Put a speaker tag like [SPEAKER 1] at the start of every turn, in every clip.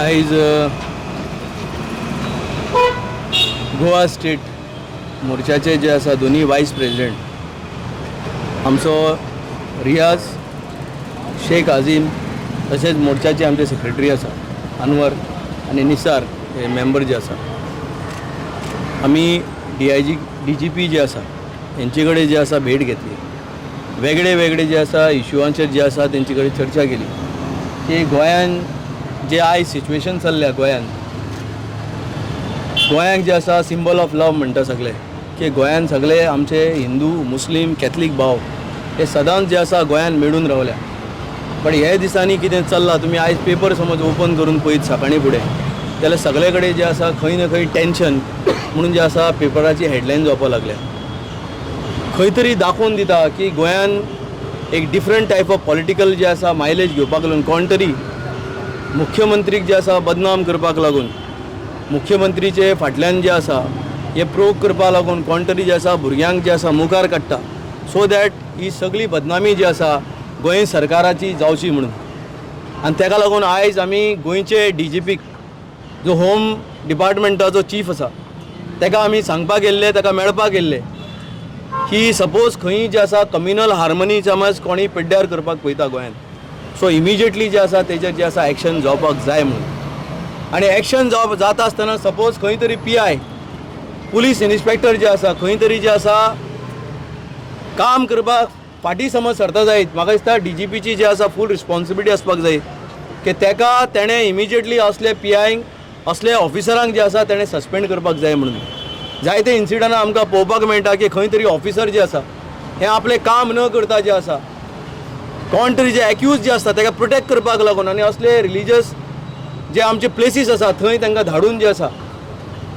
[SPEAKER 1] आयज गोवा स्टेट मोर्चाचे जे आसा दोन्ही वायस प्रेसिडेंट आमचो रियाज शेख आझीम तशेंच मोर्चाचे आमचे सेक्रेटरी आसा अनवर आनी निसार हे मेंबर जे आसा आमी DGP जे आसा तेंचे कडेन जे आसा भेट घेतली वेगळे वेगळे जे आसा इश्यूआंचेर जे आसा तेंचे कडेन चर्चा केली की गोंयान जे आयज सिच्युएशन चल्ल्या गोंयांक जे आसा सिंबल ऑफ लव म्हणटा सगळे की गोंयान सगळे आमचे हिंदू मुस्लीम कॅथलीक भाव हे सदांच जे आसा गोंयान मेळून रावल्या पण हे दिसांनी कितें चल्लां तुमी आयज पेपर समज ओपन करून पळयत सकाळी फुडें जाल्यार सगळे कडेन जे आसा खंय ना खंय टेन्शन म्हणून जे आसा पेपराची हेडलायन जावपाक लागल्या खंय तरी दाखोवन दिता की गोंयान एक डिफरंट टायप ऑफ पॉलिटिकल जे आसा मायलेज घेवपाक लागून कोण तरी मुख्यमंत्रीक जे आसा बदनाम करपाक लागून मुख्यमंत्रीचे फाटल्यान जे आसा हे प्रोक करपाक लागून कोण तरी जे आसा भुरग्यांक जे आसा मुखार काडटा सो दॅट ही सगळी बदनामी जी आसा गोंय सरकाराची जावची म्हणून आनी ताका लागून आयज आमी गोंयचे DGPक जो होम डिपार्टमेंटाचो चीफ आसा ताका आमी सांगपाक गेल्ले ताका मेळपाक गेल्ले की सपोज खंय जे आसा कम्युनल हार्मनी समज कोणी पिड्ड्यार करपाक पळयता गोंयान सो इमिजिएटली जे आसा तेजेर जे आसा एक्शन जावपाक जाय म्हणून आनी एक्शन जाता आसतना सपोज खंय तरी PI पुलीस इन्स्पेक्टर जे आसा खंय तरी जे आसा काम करपाक फाटी समज सरता जायत म्हाका दिसता DGPची जे आसा फूल रिस्पॉन्सिबिलिटी आसपाक जाय की ताका तेणें इमिजिएटली असले PIंक असले ऑफिसरांक जे आसा तेणें सस्पेंड करपाक जाय म्हणून जायते इन्सिडंट आमकां पळोवपाक मेळटा की खंय तरी ऑफिसर जे आसा हे आपलें काम न करता जे आसा कोण तरी जे एक्यूज जे आसता ताका प्रोटेक्ट करपाक लागून आनी असले रिलिजियस जे आमचे प्लेसीस आसा थंय तांकां धाडून जे आसा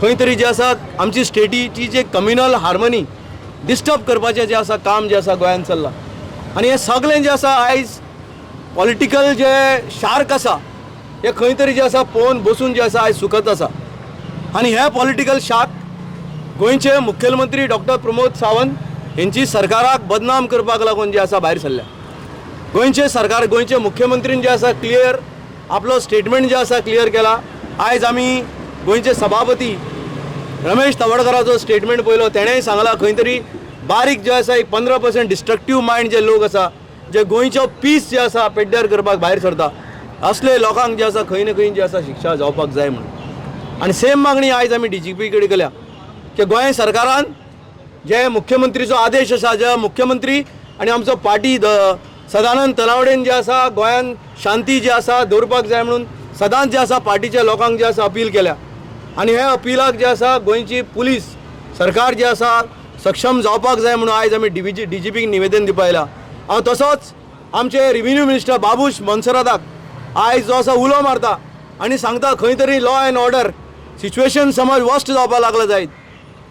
[SPEAKER 1] खंय तरी जे आसा आमची स्टेटीची जे कम्युनल हार्मनी डिस्टर्ब करपाचें जे आसा काम जे आसा गोंयान चल्लां आनी हें सगळें जे आसा आयज पॉलिटिकल जे शार्क आसा हे खंय तरी जे आसा पळोवन बसून जे आसा आयज सुखत आसा आनी हे पॉलिटिकल शार्क गोंयचे मुख्यमंत्री डॉक्टर प्रमोद सावंत हेंची सरकाराक बदनाम करपाक लागून जे आसा भायर सरल्या गोंयचे मुख्यमंत्रीन जे आसा क्लियर आपलो स्टेटमेंट जे आसा क्लियर केला आयज आमी गोंयचे सभापती रमेश तवडकराचो स्टेटमेंट पळयलो तेणेंय सांगला खंय तरी बारीक जे आसा एक 15% डिस्ट्रक्टीव मायंड जे लोक आसा जे गोंयचो पीस जे आसा पेड्ड्यार करपाक भायर सरता असले लोकांक जे आसा खंय ना खंय जे आसा शिक्षा जावपाक जाय म्हणून आनी सेम मागणी आयज आमी DGP कडेन केल्या की गोंय सरकारान जे मुख्यमंत्रीचो आदेश आसा जे मुख्यमंत्री आनी आमचो पार्टी सदानंद तनावडेन जे आसा गोंयान शांती जी आसा दवरपाक जाय म्हणून सदांच जे आसा पार्टीच्या लोकांक जे आसा अपील केल्या आनी हे अपिलाक जे आसा गोंयची पुलीस सरकार जे आसा सक्षम जावपाक जाय म्हणून आयज आमी DGPक निवेदन दिवपाक आयला हांव तसोच आमचे रेव्हेन्यू मिनिस्टर बाबूश मोन्सेराताक आयज जो आसा उलो मारता आनी सांगता खंय तरी लॉ एंड ऑर्डर सिच्युएशन समज वर्स्ट जावपाक लागला जायत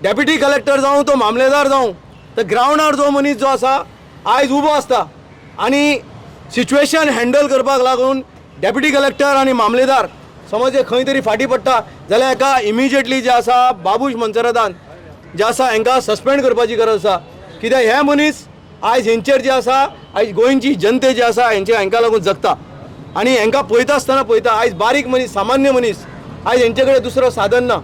[SPEAKER 1] डेप्युटी कलेक्टर जावं तो मामलेदार जावं तर ग्रावंडार जो मनीस जो आसा आयज उबो आसता आनी सिच्युएशन हँडल करपाक लागून डेप्युटी कलेक्टर आनी मामलेदार समज खंय तरी फाटी पडटा जाल्यार हाका इमिजिएटली जे आसा बाबूश मोन्सेरातान जे आसा हांकां सस्पेंड करपाची गरज आसा कित्याक हे मनीस आयज हेंचेर जे आसा आयज गोंयची जनते जे आसा हांकां लागून जगता आनी हांकां पळयता आसतना पळयता आयज बारीक मनीस सामान्य मनीस आयज हेंचे कडेन दुसरो साधन ना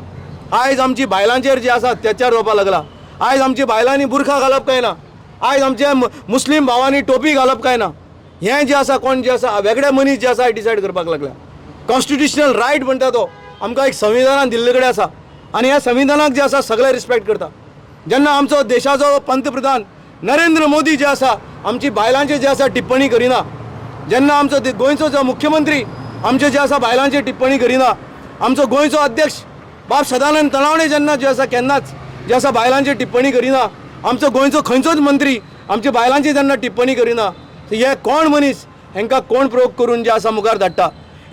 [SPEAKER 1] आयज आमची बायलांचेर जे आसा अत्याचार जावपाक लागला आयज आमची बायलांनी बुरखा घालप काय ना आयज आमच्या मुस्लीम भावांनी टोपी घालप काय ना हें जे आसा कोण जे आसा वेगळे मनीस जे आसा डिसायड करपाक लागल्या कॉन्स्टिट्युशनल रायट म्हणटा तो आमकां एक संविधानान दिल्ले कडेन आसा आनी ह्या संविधानाक जे आसा सगळे रिस्पेक्ट करता जेन्ना आमचो देशाचो पंतप्रधान नरेंद्र मोदी जे आसा आमची बायलांचेर जे आसा टिप्पणी करिना जेन्ना आमचो गोंयचो जो मुख्यमंत्री आमचे जे आसा बायलांचेर टिप्पणी करिना आमचो गोंयचो अध्यक्ष बाब सदानंद तनावडे जेन्ना जे आसा केन्नाच जे आसा बायलांचेर टिप्पणी करिना आमचो गोंयचो खंयचोच मंत्री आमच्या बायलांचेर जेन्ना टिप्पणी करिना हे कोण मनीस हांकां कोण प्रोक करून जे आसा मुखार धाडटा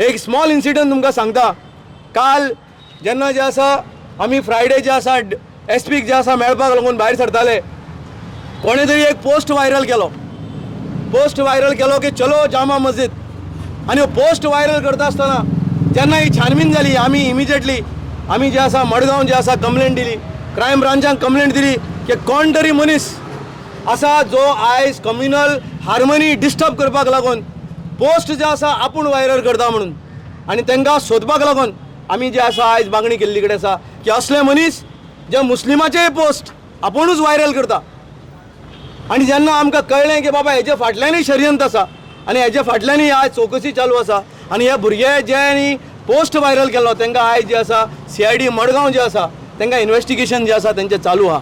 [SPEAKER 1] एक स्मॉल इन्सिडंट तुमकां सांगता काल जेन्ना जे आसा आमी फ्रायडे जे आसा SP जे आसा मेळपाक लागून भायर सरताले कोणे तरी एक पोस्ट वायरल केलो की चलो जामा मस्जिद आनी हो पोस्ट वायरल करता आसतना जेन्ना ही छानबीन जाली आमी इमिजिएटली आमी जे आसा मडगांव जे आसा कंप्लेंट दिली क्रायम ब्रांचाक कंप्लेंट दिली की कोण तरी मनीस आसा जो आयज कम्युनल हार्मनी डिस्टर्ब करपाक लागून पोस्ट जे आसा आपूण वायरल करता म्हणून आनी तांकां सोदपाक लागून आमी जे आसा आयज मागणी केल्ली कडेन आसा की असले मनीस जे मुस्लिमाचेय पोस्ट आपुणूच व्हायरल करता आनी जेन्ना आमकां कळ्ळें की बाबा हेजे फाटल्यानय शर्यंत आसा आनी हेजे फाटल्यानय आयज चवकशी चालू आसा आनी हे भुरगे जे पोस्ट व्हायरल केलो तांकां आयज जे आसा CID मडगांव जे आसा तांकां इन्वेस्टिगेशन जे आसा तेंचें चालू आहा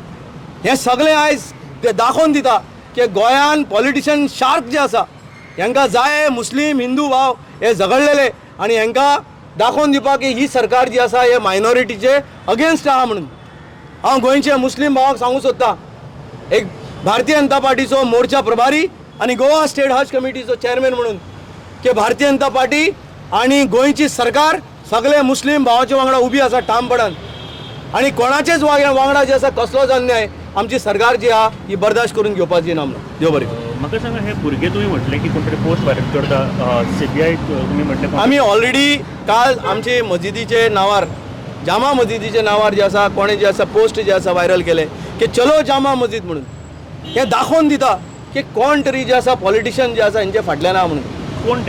[SPEAKER 1] हें सगळें आयज ते दाखोवन दिता की गोंयान पॉलिटिशियन शार्क जे आसा हांकां जाय मुस्लीम हिंदू भाव हे झगडलेले आनी हांकां दाखोवन दिवपाक की ही सरकार जी आसा हे मायनॉरिटीचे अगेन्स्ट आहा म्हणून हांव गोंयचे मुस्लीम भावाक सांगूं सोदतां एक भारतीय जनता पार्टीचो मोर्चा प्रभारी आनी गोवा स्टेट हज कमिटीचो चेअरमॅन म्हणून की भारतीय जनता पार्टी आनी गोंयची सरकार सगळे मुस्लीम भावाच्या वांगडा उबी आसा ठामपणान आनी कोणाचेच वांगडा जे आसा कसलोच अन्याय आमची सरकार जी आहा ही बर्दाश्त करून घेवपाची ना म्हणून देव बरें करूं.
[SPEAKER 2] म्हाका सांगा हे भुरगे तुमी म्हटले की कोण तरी पोस्ट व्हायरल करता CBI तुमी म्हटले
[SPEAKER 1] आमी ऑलरेडी काल आमचे मस्जिदीचे नावार जामा मस्जिदीचे नावार जे आसा कोणे जे आसा पोस्ट जे आसा व्हायरल केले की चलो जामा मस्जिद म्हणून हे दाखोवन दिता की कोण तरी जे आसा पॉलिटिशियन जे आसा हेंचे फाटल्यान आहा म्हणून
[SPEAKER 2] कोण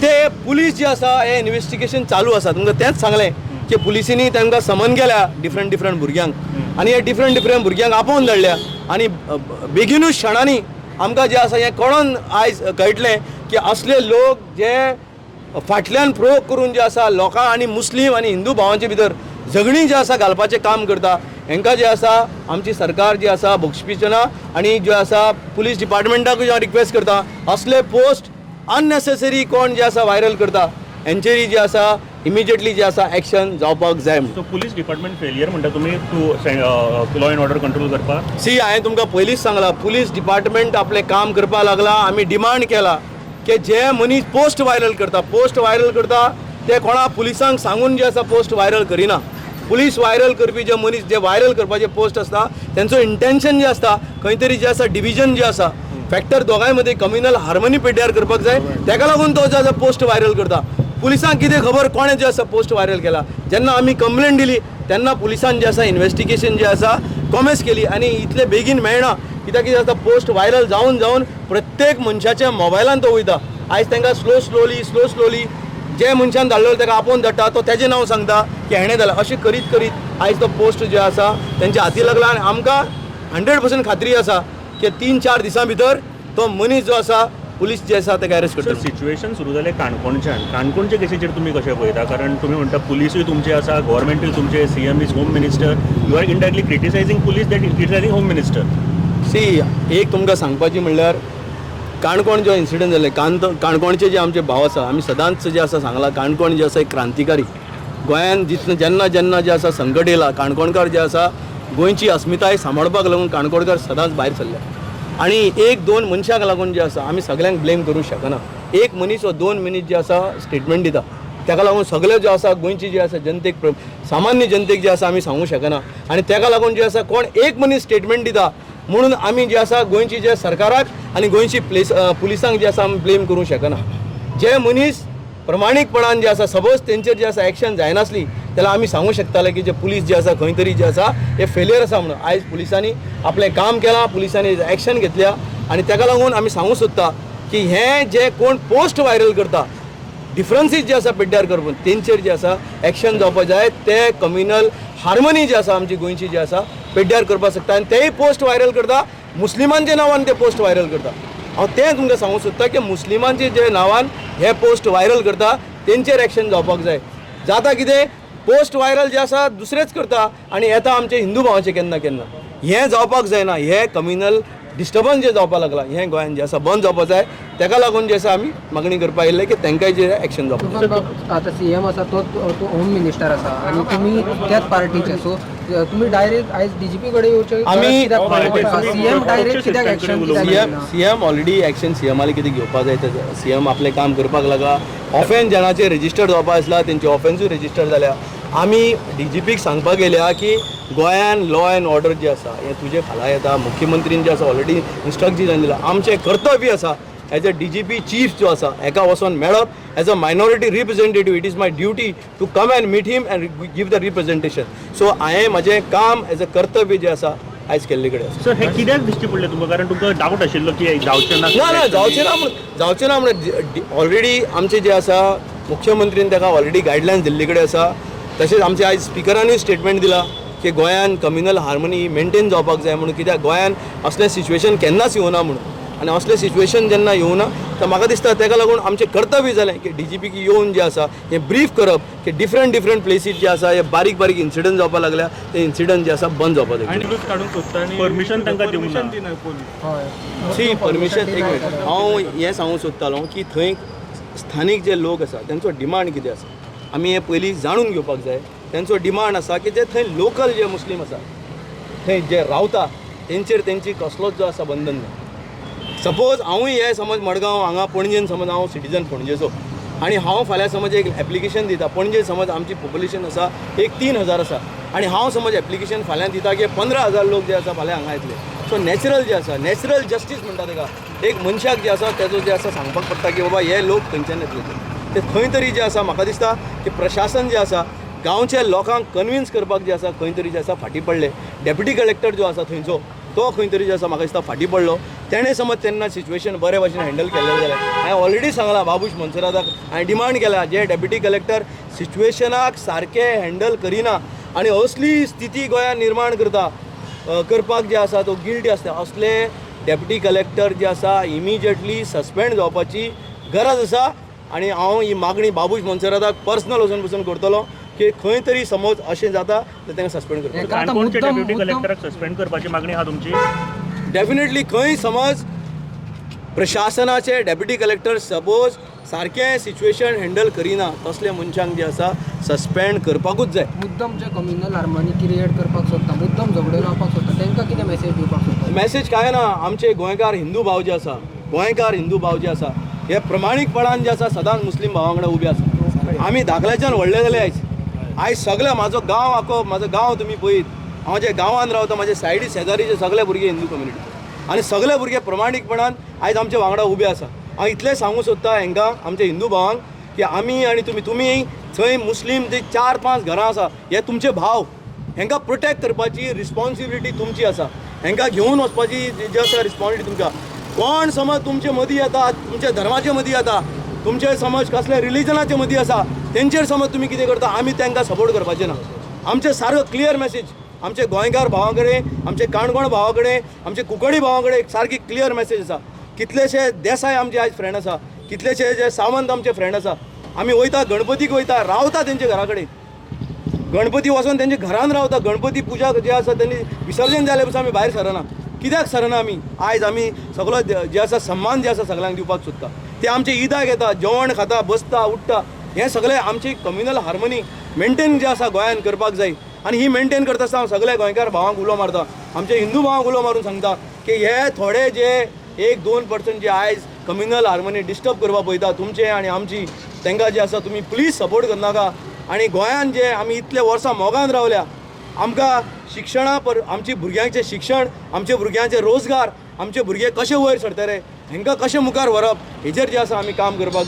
[SPEAKER 1] ते पुलीस जे आसा हे इन्वेस्टिगेशन चालू आसा तुमकां तेंच सांगलें की पुलिसांनी तांकां समन केल्या डिफरंट भुरग्यांक आनी हे डिफरंट भुरग्यांक आपोवन धाडल्या आनी बेगीनूच क्षणांनी आमकां जे आसा हें कळोन आयज कळटलें की असले लोक जे फाटल्यान प्रोवोक करून जे आसा लोकां आनी मुस्लीम आनी हिंदू भावांचे भितर झगडीं जे आसा घालपाचें काम करता हांकां जे आसा आमची सरकार जी आसा बक्षपिचना आनी जे आसा पुलीस डिपार्टमेंटाकूय हांव रिक्वेस्ट करता असले पोस्ट अननेसेसरी कोण जे आसा व्हायरल करता हेंचेरी जे आसा इमिजिएटली जे आसा एक्शन जावपाक जाय.
[SPEAKER 2] सो पुलीस डिपार्टमेंट फेलियर म्हणटा तुमी to law and order control करपाक
[SPEAKER 1] सी हांवें तुमकां पयलींच सांगलां पुलीस डिपार्टमेंट आपलें काम करपाक लागला आमी डिमांड केला की जे मनीस पोस्ट व्हायरल करता ते कोणा पुलिसांक सांगून जे आसा पोस्ट व्हायरल करिना. पुलीस व्हायरल करपी जे मनीस जे व्हायरल करपाचे पोस्ट आसता तेंचो इंटेन्शन जे आसता खंय तरी जे आसा डिविजन जे आसा फॅक्टर दोगांय मदीं कम्युनल हार्मनी पिड्ड्यार करपाक जाय तेका लागून तो जो आसा पोस्ट व्हायरल करता. पुलिसांक कितें खबर कोणें जे आसा पोस्ट व्हायरल केला जेन्ना आमी कंप्लेंट दिली तेन्ना पुलिसान जे आसा इन्वेस्टिगेशन जे आसा कॉमेस केली आनी इतले बेगीन मेळना कित्याक कितें जाता पोस्ट व्हायरल जावन प्रत्येक मनशाच्या मोबायलान तो वयता. आयज तांकां स्लोली जे मनशान धाडलेलो ताका आपोवन धाडटा तो तेजें नांव सांगता की हेणें जालां अशें करीत आयज तो पोस्ट जे आसा तेंच्या हाती लागला आनी आमकां 100% खात्री आसा की 3-4 दिसां भितर तो मनीस जो आसा पुलीस जे आसा तेका अरेस्ट करता.
[SPEAKER 2] सिच्युएशन सुरू जालें काणकोणचे केसीचेर तुमी कशें पळयता कारण तुमी म्हणटा पुलीसूय तुमचे आसा गव्हर्मेंटूय तुमचे CM is home minister you are indirectly criticising police that criticising home minister.
[SPEAKER 1] See एक तुमकां सांगपाची म्हणल्यार काणकोण जो इन्सिडंट जाले काणकोणचे जे आमचे भाव आसा आमी सदांच जे आसा सांगलां काणकोण जे आसा एक क्रांतिकारी गोंयान जेन्ना जे आसा संकट येयला काणकोणकार जे आसा गोंयची अस्मिताय सांबाळपाक लागून काणकोणकार सदांच भायर सरल्या आनी 1-2 मनशांक लागून जे आसा आमी सगळ्यांक ब्लेम करूंक शकना. एक मनीस वा 2 मनीस जे आसा स्टेटमेंट दिता तेका लागून सगळे जे आसा गोंयची जे आसा जनतेक सामान्य जनतेक जे आसा आमी सांगूंक शकना आनी तेका लागून जे आसा कोण एक मनीस स्टेटमेंट दिता म्हणून आमी जे आसा गोंयची जे सरकाराक आनी गोंयची पुलिसांक जे आसा आमी ब्लेम करूंक शकना. जे मनीस प्रमाणीकपणान जे आसा सपोज तेंचेर जे आसा एक्शन जायनासली जाल्यार आमी सांगूं शकताले की जे पुलीस जे आसा खंय तरी जे आसा हे फेलियर आसा म्हणून. आयज पुलिसांनी आपलें काम केलां पुलिसांनी एक्शन घेतल्या आनी तेका लागून आमी सांगूं सोदता की हे जे कोण पोस्ट व्हायरल करता डिफरन्सीस जे आसा पिड्ड्यार करपून तेंचेर जे आसा एक्शन जावपाक जाय. ते कम्युनल हार्मनी जी आसा आमची गोंयची जी आसा पिड्ड्यार करपाक शकता आनी तेय पोस्ट व्हायरल करता मुस्लिमांच्या नांवान ते पोस्ट व्हायरल करता. हांव तें तुमकां सांगूं सोदता की मुस्लिमांचे जे नांवान हे पोस्ट व्हायरल करता तेंचेर एक्शन जावपाक जाय. जाता कितें पोस्ट व्हायरल जे आसा दुसरेच करता आनी येता आमचे हिंदू भावांचे केन्ना हें जावपाक जायना. हे कम्युनल डिस्टर्बन्स जे जावपाक लागला हें गोंयान जे आसा बंद जावपाक जाय. तेका लागून जे आसा आमी मागणी करपाक येयल्ले की तांकांय जे एक्शन जावपाक.
[SPEAKER 3] आता CM आसा तो होम मिनिस्टर आसा आनी तुमी त्याच पार्टीचे सो तुमी डायरेक्ट आयज DGP कडेन येवचे
[SPEAKER 1] आमी
[SPEAKER 3] CM डायरेक्ट कित्याक एक्शन
[SPEAKER 1] CM ऑलरेडी एक्शन CMआले कितें घेवपाक जाय ते CM आपलें काम करपाक लागला. ऑफेन्स जेणाचेर रेजिस्टर जावपाक आसला तेंची ऑफेन्सूय रेजिस्टर जाल्या. आमी DGPक सांगपाक गेल्या की गोंयान लॉ एंड ऑर्डर जे आसा हें तुजे खाला येता मुख्यमंत्रीन जे आसा ऑलरेडी इन्स्ट्रक्शन दिला. आमचें कर्तव्य आसा एज अ DGP चीफ जो आसा हेका वचोन मेळप as a minority representative it is my duty to come and meet him and give the representation. So हांवें म्हजें काम एज अ कर्तव्य जे आसा आयज केल्ले कडेन आसा.
[SPEAKER 2] सर हे कित्याक दिश्टी पडले तुमकां कारण तुमकां डावट आशिल्लो की जावचें ना
[SPEAKER 1] जावचें ना म्हणून ऑलरेडी आमचे जे आसा मुख्यमंत्रीन ताका ऑलरेडी गायडलायन्स दिल्ले कडेन आसा. तशेंच आमचे आयज स्पिकरानूय स्टेटमेंट दिला की गोंयान कम्युनल हार्मनी मेंटेन जावपाक जाय म्हणून, कित्याक गोंयान असलें सिच्युएशन केन्नाच येवना म्हणून. आनी असलें सिच्युएशन जेन्ना येवना तर म्हाका दिसता ताका लागून आमचें कर्तव्य जालें की DGPक येवन जें आसा हें ब्रीफ करप की डिफरंट प्लेसीस जे आसा हे बारीक बारीक इन्सिडंट जावपाक लागल्या ते इन्सिडंट जे आसा बंद जावपाक जाय.
[SPEAKER 4] काढून सोदता आनी
[SPEAKER 2] Permission तांकां दिवंक ना.
[SPEAKER 4] दिना पोलीस.
[SPEAKER 3] हय
[SPEAKER 1] सी परमिशन एक मिनट हांव हें सांगूं सोदतालो की थंय स्थानीक जे लोक आसा तांचो डिमांड कितें आसा आमी हें पयलीं जाणून घेवपाक जाय. तांचो डिमांड आसा की जे थंय लोकल जे मुस्लीम आसा थंय जे रावता तेंचेर तेंची कसलोच जो आसा बंधन ना. सपोज हांवूय हे समज मडगांव हांगा पणजेन समज हांव सिटीजन पणजेचो आनी हांव फाल्यां समज एक एप्लिकेशन दिता. पणजे समज आमची पॉप्युलेशन आसा एक 3,000 आसा आनी हांव समज एप्लिकेशन फाल्यां दिता की 15,000 लोक जे आसा फाल्यां हांगा येतले. सो नॅचरल जे आसा नॅचरल जस्टीस म्हणटा ताका एक मनशाक जे आसा तेजो जे आसा सांगपाक पडटा की बाबा हे लोक खंयच्यान येतले ते खंय तरी जे आसा. म्हाका दिसता की प्रशासन जे आसा गांवच्या लोकांक कन्विन्स करपाक जे आसा खंय तरी जे आसा फाटीं पडले. डेप्युटी कलेक्टर जो आसा थंयचो तो खंय तरी जे आसा म्हाका दिसता फाटीं पडलो. तेणें समज तेन्ना सिच्युएशन बरे भशेन हँडल केलें जाल्यार हांवें ऑलरेडी सांगलां बाबूश मनसरादाक हांवें डिमांड केला जे डेप्युटी कलेक्टर सिच्युएशनाक सारके हँडल करिना आनी असली स्थिती गोंयांत निर्माण करपाक जे आसा तो गिल्टी आसता असले डेप्युटी कलेक्टर जे आसा इमिजिएटली सस्पेंड जावपाची गरज आसा. आनी हांव ही मागणी बाबूश मनसरादाक पर्सनल वचून पसून करतलो की खंय तरी समज अशें जाता तर तांकां सस्पेंड करतलो.
[SPEAKER 2] काणकोणचे डेप्युटी कलेक्टराक सस्पेंड करपाची मागणी आहा तुमची?
[SPEAKER 1] डेफिनेटली खंय समज प्रशासनाचे डेप्युटी कलेक्टर सपोज सारकें सिच्युएशन हँडल करिना तसल्या मनशांक जे आसा सस्पेंड करपाकूच जाय.
[SPEAKER 3] मुद्दम जे कम्युनल हार्मनी क्रिएट करपाक सोदता मुद्दम झगडे लावपाक सोदता तांकां कितें मॅसेज दिवपाक सोदता?
[SPEAKER 1] मॅसेज काय ना आमचे गोंयकार हिंदू भाव जे आसा हे प्रमाणीकपणान जे आसा सदांच मुस्लीम भावां वांगडा उबे आसा. आमी धाकल्याच्यान व्हडले जाले आयज सगळे म्हाजो गांव आखो म्हाजो गांव तुमी पळयत हांव जे गांवांत रावता म्हाजे सायडी शेजारीचे सगळे भुरगे हिंदू कम्युनिटीचे आनी सगळे भुरगे प्रमाणीकपणान आयज आमचे वांगडा उबे आसा. हांव इतलें सांगूं सोदता हांकां आमच्या हिंदू भावांक की आमी आनी तुमी थंय मुस्लीम जे 4-5 घरां आसा हे तुमचे भाव हांकां प्रोटेक्ट करपाची रिस्पॉन्सिबिलिटी तुमची आसा. हांकां घेवन वचपाची जी आसा रिस्पॉन्सिबिलिटी तुमकां. कोण समज तुमचे मदीं येता तुमच्या धर्माचे मदीं येता तुमचे समज कसले रिलिजनाचे मदीं आसा तेंचेर समज तुमी कितें करता आमी तांकां सपोर्ट करपाचें ना. आमचे सारको क्लियर मॅसेज आमचे गोंयकार भावां कडेन आमचे काणकोण भावा कडेन आमचे कुंकळी भावां कडेन एक सारकी क्लियर मॅसेज आसा. कितलेशे देसाय आमचे आयज फ्रेंड आसा कितलेशे जे सावंत आमचे फ्रेंड आसा. आमी वयता गणपतीक वयता रावता तेंचे घरा कडेन गणपती वचोन तेंचे घरान रावता. गणपती पुजा जे आसा तेंनी विसर्जन जाले पासून आमी भायर सरना. कित्याक सरना आमी? आयज आमी सगळो जे आसा सम्मान जे आसा सगळ्यांक दिवपाक सोदता. ते आमचे ईदाक येता जेवण खाता बसता उठता हें सगळें आमची कम्युनल हार्मनी मेंटेन जे आसा गोंयान करपाक जाय. आनी ही मेंटेन करता आसतना हांव सगळे गोंयकार भावांक उलो मारता आमचे हिंदू भावांक उलो मारून सांगता की हे थोडे जे 1-2% जे आयज कम्युनल हार्मनी डिस्टर्ब करपाक पळयता तुमचे आनी आमची तांकां जे आसा तुमी प्लीज सपोर्ट करनाका. आनी गोंयान जे आमी इतले वर्सां मोगान रावल्या आमकां शिक्षणा आमची भुरग्यांचें शिक्षण आमचे भुरग्यांचे रोजगार आमचे भुरगे कशे वयर सरतले हांकां कशें मुखार व्हरप हेचेर जे आसा आमी काम करपाक जाय.